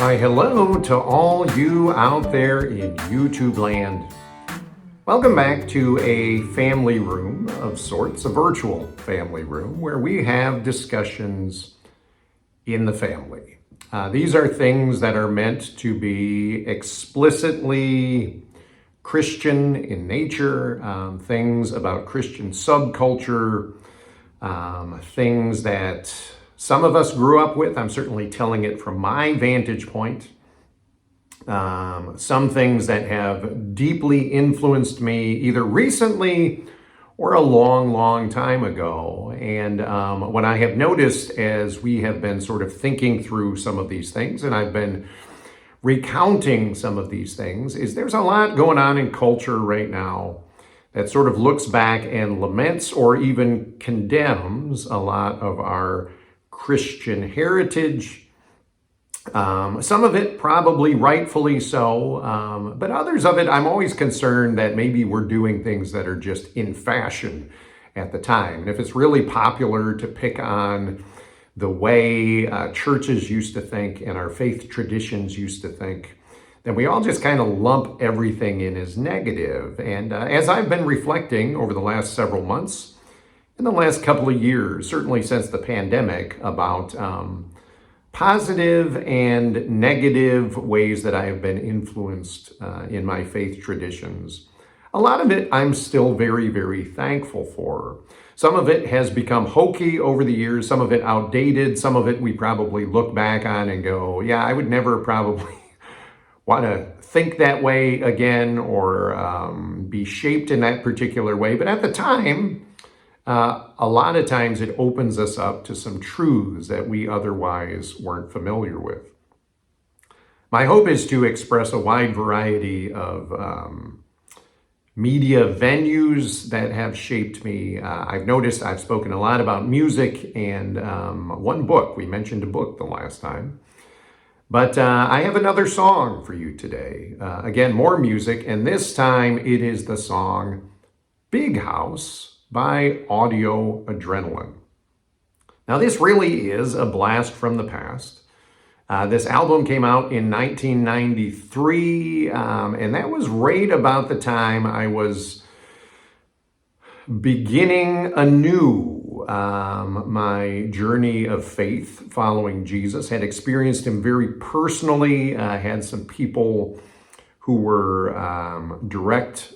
Hi, hello to all you out there in YouTube land. Welcome back to a family room of sorts, a virtual family room where we have discussions in the family. These are things that are meant to be explicitly Christian in nature, things about Christian subculture, things that some of us grew up with. I'm certainly telling it from my vantage point. Some things that have deeply influenced me either recently or a long time ago. And what I have noticed as we have been sort of thinking through some of these things, and I've been recounting some of these things, is there's a lot going on in culture right now that sort of looks back and laments or even condemns a lot of our Christian heritage. Some of it probably rightfully so, but others of it I'm always concerned that maybe we're doing things that are just in fashion at the time. And if it's really popular to pick on the way churches used to think and our faith traditions used to think, then we all just kind of lump everything in as negative. And as I've been reflecting over the last several months, in the last couple of years, certainly since the pandemic, about positive and negative ways that I have been influenced in my faith traditions. A lot of it I'm still very thankful for. Some of it has become hokey over the years, some of it outdated, some of it we probably look back on and go, yeah, I would never probably want to think that way again or be shaped in that particular way. But at the time, a lot of times it opens us up to some truths that we otherwise weren't familiar with. My hope is to express a wide variety of media venues that have shaped me. I've noticed I've spoken a lot about music and one book. We mentioned a book the last time. But I have another song for you today. Again, more music, and this time it is the song Big House by Audio Adrenaline. Now, this really is a blast from the past. This album came out in 1993, and that was right about the time I was beginning anew my journey of faith following Jesus. Had experienced him very personally, had some people who were direct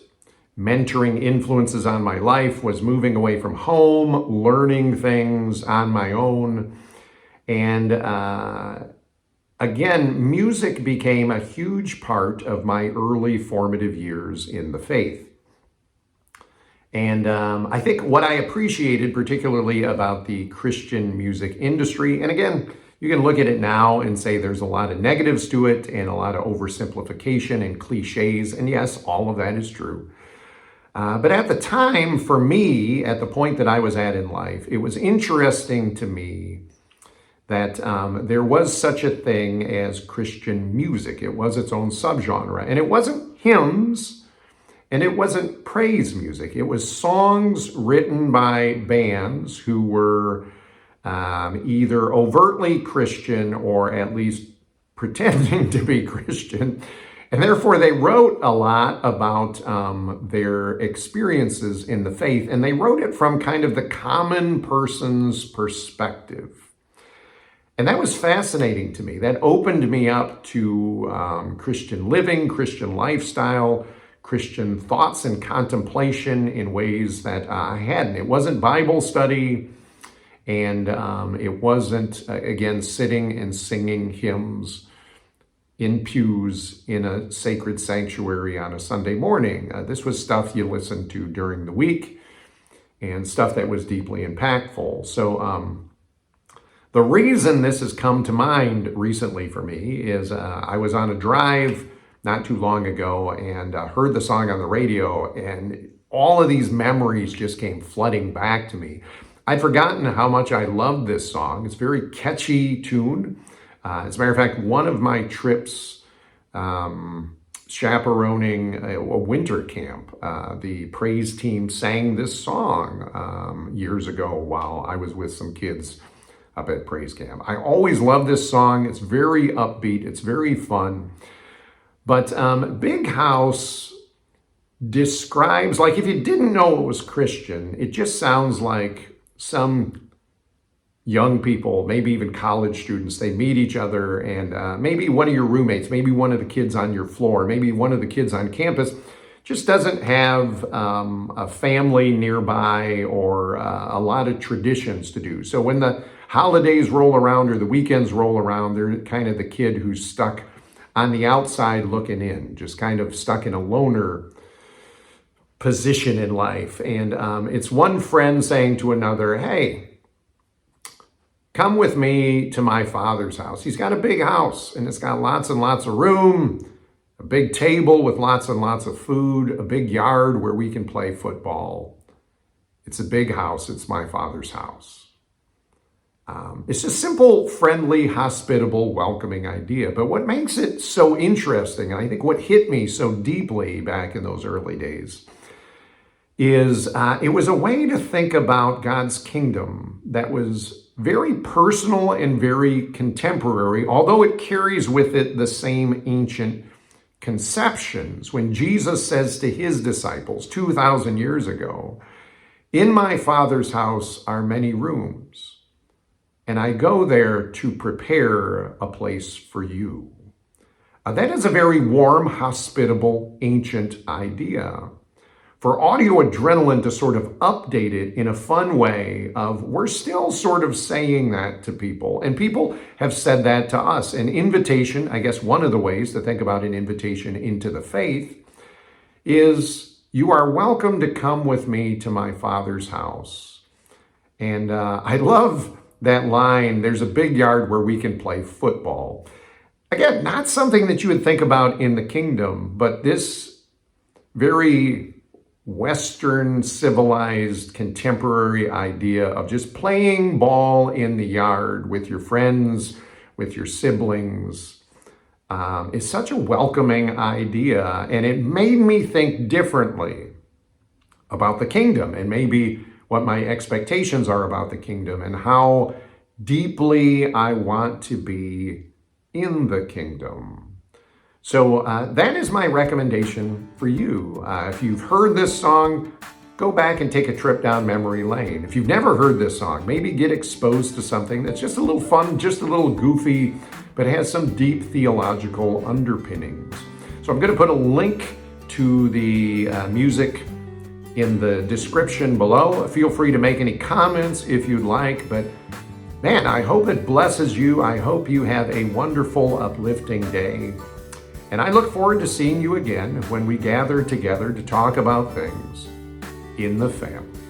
mentoring influences on my life, was moving away from home, learning things on my own. And again, music became a huge part of my early formative years in the faith. And I think what I appreciated particularly about the Christian music industry, and again, you can look at it now and say there's a lot of negatives to it and a lot of oversimplification and cliches. And yes, all of that is true. But at the time, for me, at the point that I was at in life, it was interesting to me that there was such a thing as Christian music. It was its own subgenre. And it wasn't hymns, and it wasn't praise music. It was songs written by bands who were either overtly Christian or at least pretending to be Christian. And therefore, they wrote a lot about their experiences in the faith, and they wrote it from kind of the common person's perspective. And that was fascinating to me. That opened me up to Christian living, Christian lifestyle, Christian thoughts and contemplation in ways that I hadn't. It wasn't Bible study, and it wasn't, again, sitting and singing hymns in pews in a sacred sanctuary on a Sunday morning. This was stuff you listened to during the week and stuff that was deeply impactful. So the reason this has come to mind recently for me is I was on a drive not too long ago and heard the song on the radio, and all of these memories just came flooding back to me. I'd forgotten how much I loved this song. It's a very catchy tune. As a matter of fact, one of my trips chaperoning a winter camp, the praise team sang this song years ago while I was with some kids up at Praise Camp. I always love this song. It's very upbeat. It's very fun. But Big House describes, like if you didn't know it was Christian, it just sounds like some young people, maybe even college students, they meet each other, and maybe one of your roommates, maybe one of the kids on your floor, maybe one of the kids on campus just doesn't have a family nearby or a lot of traditions to do. So when the holidays roll around or the weekends roll around, they're kind of the kid who's stuck on the outside looking in, just kind of stuck in a loner position in life. And it's one friend saying to another, hey, come with me to my father's house. He's got a big house, and it's got lots and lots of room, a big table with lots and lots of food, a big yard where we can play football. It's a big house. It's my father's house. It's a simple, friendly, hospitable, welcoming idea. But what makes it so interesting, and I think what hit me so deeply back in those early days, is it was a way to think about God's kingdom that was very personal and very contemporary, although it carries with it the same ancient conceptions. When Jesus says to his disciples 2,000 years ago, in my Father's house are many rooms, and I go there to prepare a place for you. That is a very warm, hospitable, ancient idea. For Audio Adrenaline to sort of update it in a fun way of, we're still sort of saying that to people, and people have said that to us. An invitation, I guess one of the ways to think about an invitation into the faith is, you are welcome to come with me to my Father's house. And I love that line, there's a big yard where we can play football. Again, not something that you would think about in the kingdom, but this very Western, civilized, contemporary idea of just playing ball in the yard with your friends, with your siblings, is such a welcoming idea. And it made me think differently about the kingdom and maybe what my expectations are about the kingdom and how deeply I want to be in the kingdom. So that is my recommendation for you. If you've heard this song, go back and take a trip down memory lane. If you've never heard this song, maybe get exposed to something that's just a little fun, just a little goofy, but has some deep theological underpinnings. So I'm going to put a link to the music in the description below. Feel free to make any comments if you'd like, but man, I hope it blesses you. I hope you have a wonderful, uplifting day. And I look forward to seeing you again when we gather together to talk about things in the family.